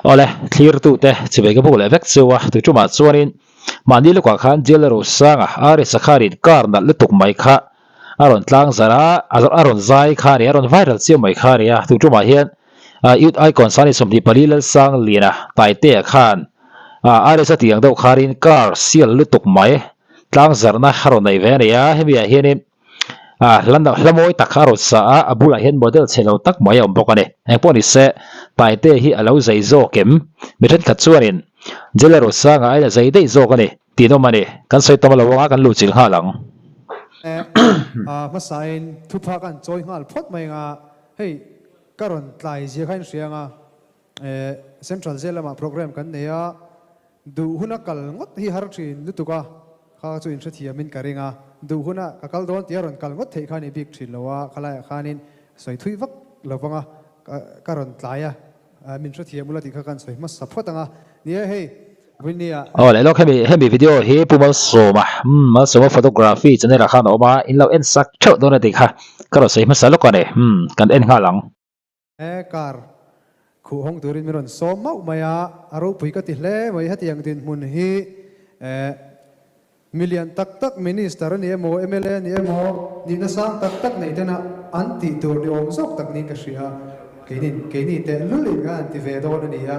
ole clear tu te chibe ka bule vek chuwa tu chuma chuanin mani lu ka khan J Lalrosanga are sakharin car na lutuk mai kha aron tlangzarh aron zai kha ri aron viral chiu mai kha ri a tu chuma hian youth icon sani somni pali Lalsangliana tai te khan are sa tiang do kharin car cial lutuk mai tlangzarh na haron nei ve ria hebia hianin hlamoi takharo sa abula hian model chelo tak mai om bokane engponi se taite hi alo zai zo kem mithan khat chuanin J Lalrosanga ai zai dei zo kani tino mani kan soi tomalo wa kan lu chil halang masain thupa kan choi ngal phot mai nga hei karon tlai je khain rianga central zelama program kan neya du hunakal ngot hi har thin lutuka kha chu in thia min karinga du huna kakal don tiaron kal ngot thei khani big thin lowa khala khanin soi thui vak lowanga karon tlaya min thia mulati kha kan soi mas saphotanga nia hei winia le lo hemi video hi pumal soma ma soma photography chane ra khan oma in lo en sak tho don ati kha karo sei ma salo kane kan en halang kar khu hong turin miron soma maya aro pui ka ti hle mai hatiang tin mun hi million tak minister ni mo MLA ni mo ni na sang tak nei tena anti tur ni om sok tak ni ka sia keini te lulin ga anti ve don ni ya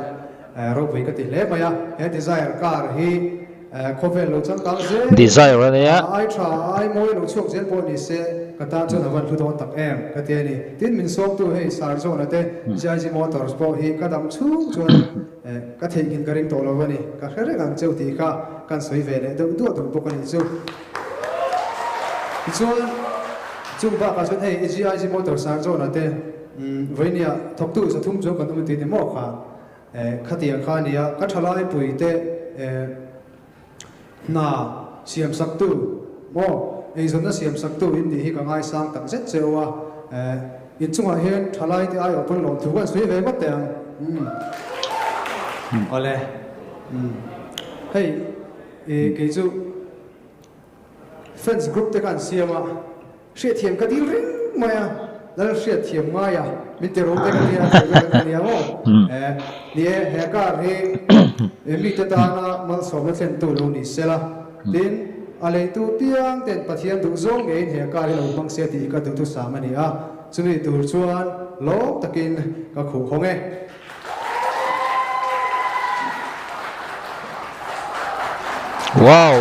ro pui ka ti hle maya he desire car hi khovel lo chang kang je desire ne ya ai tha ai moi lo chok zel po ni se kata chon awan thu don tak em ka te ni tin min sok tu hei sar zo na te jaji motors po hi kadam chu chon ka thei in karing to lo ni ka khere gang cheu ti ka kan soi ve le do do po kan chu chung ba ka chon hei jaji motors sar zo na te voinia thok tu sa thum jo kan tu ti ni mo kha khatia khania ka thalai pui te na siam sak tu mo ei zon na siam sak tu in ni hi ka ngai sang tak zet chewa in chunga hian thalai ti ai opon lon thu kan sui ve mat tang ole hei ke chu fans group te kan siama hriat thiam ka dil ring maya dal hriat thiam nga ya min te ro te ka nia mo ni he ka he mi te ta na mal so na thlen tu lo ni sela tin alei tu tiang ten pathian du zong nge he ka ri lo bang se ti ka tu sa ma ni a chumi tur chuan lo takin ka khu khonge wow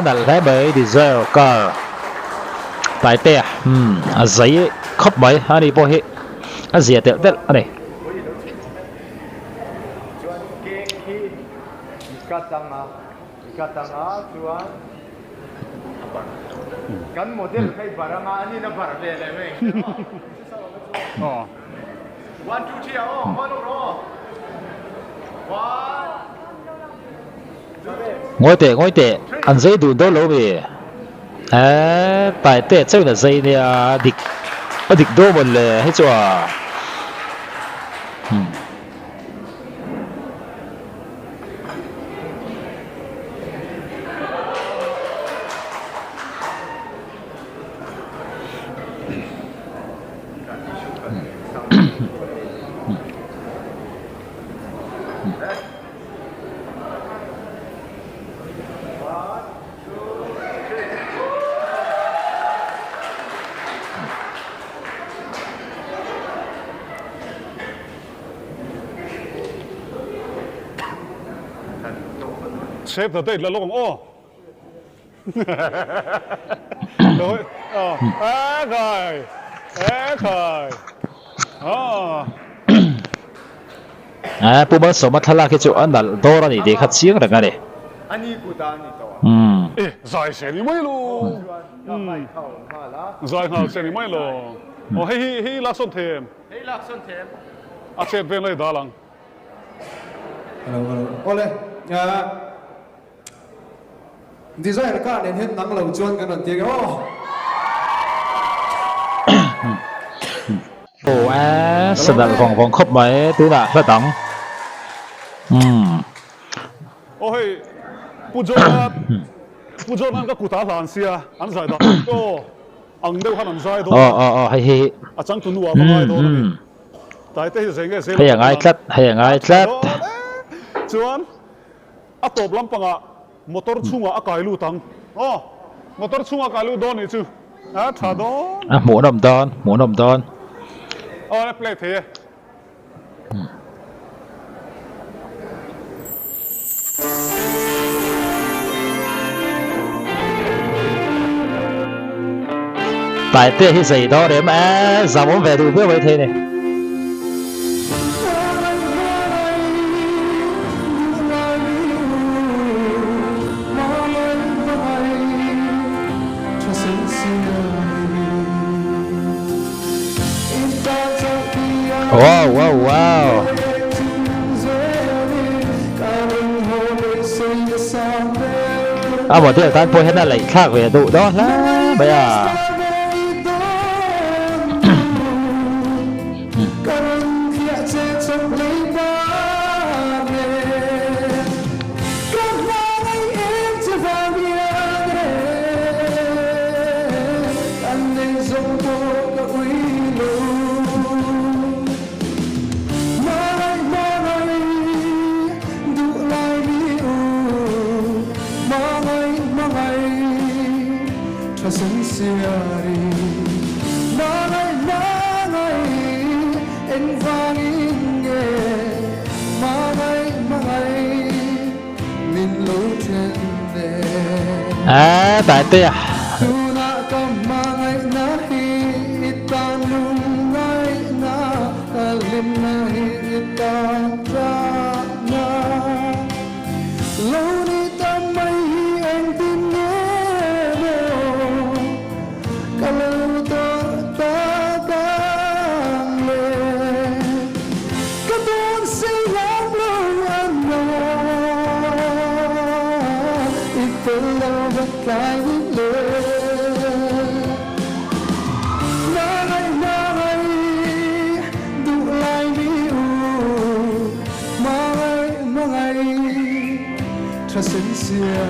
dal hai bai desire car tai te zai khop mai hani po hi zia te tel ani Katanga chuan kan model khai baranga ani na bar le le me 1 2 3 one ro ngoi te an zai du do lo bi tai te cheu na zai ne dik do mon le he chwa Save the date là lúc ô rồi pumal soma thala ke chu anal dora ni de khat chiang ra ngani ani ku da ni to zai se ni mai lo zai nghal se ni mai lo hi lak son them a che ven lai dalang ole desire ka nen het nang lo chuan kan an ti sadal vong khop mai tu na hla tang hey pujo nan ka kuta hlan sia an zai da to ang deu han an zai do hi a chang tu nuwa pa ngai do tai te se nge se hay ngai tlat chuan a top lampanga motor chunga a kai lu tang motor chunga kai lu don ni chu a tha don muốn nằm đòn le play thế tại tiếc khi gì đó để mà giờ muốn về đủ biết vậy thế này wow một tiếng tan phôi hết là lại khác về đủ đó là bây giờ tại tiếc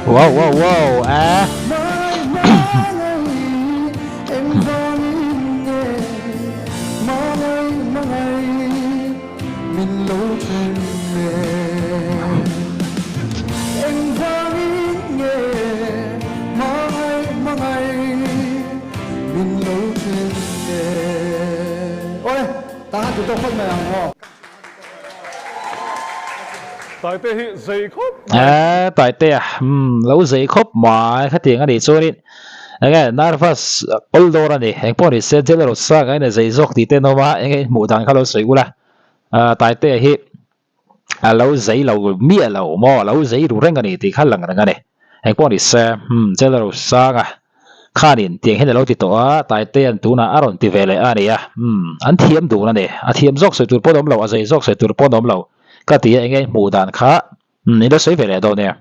wow tại tê hi dây khúc tại tiếc lâu dễ khóc mà khách tiếng anh đi số đi cái nervous older anh đi anh bỏ đi xe J Lalrosanga cái này dễ dọc thì tên nó mà cái mũ đàn khá lâu sấy cũ là tại tiếc hi lâu dễ lâu mía lâu mò lâu dễ đủ răng anh thì khá lằng cái này anh bỏ đi xe J Lalrosanga khá điện tiếng hết lâu thì tổ tại tiếc anh tu na aron thì về lại anh đi anh thiêm đủ anh đi thiêm dọc sấy tụi bỏ đom lâu dễ dọc sấy tụi bỏ đom lâu cái tiếng anh mũ đàn khá nên nó sấy về lại đâu nè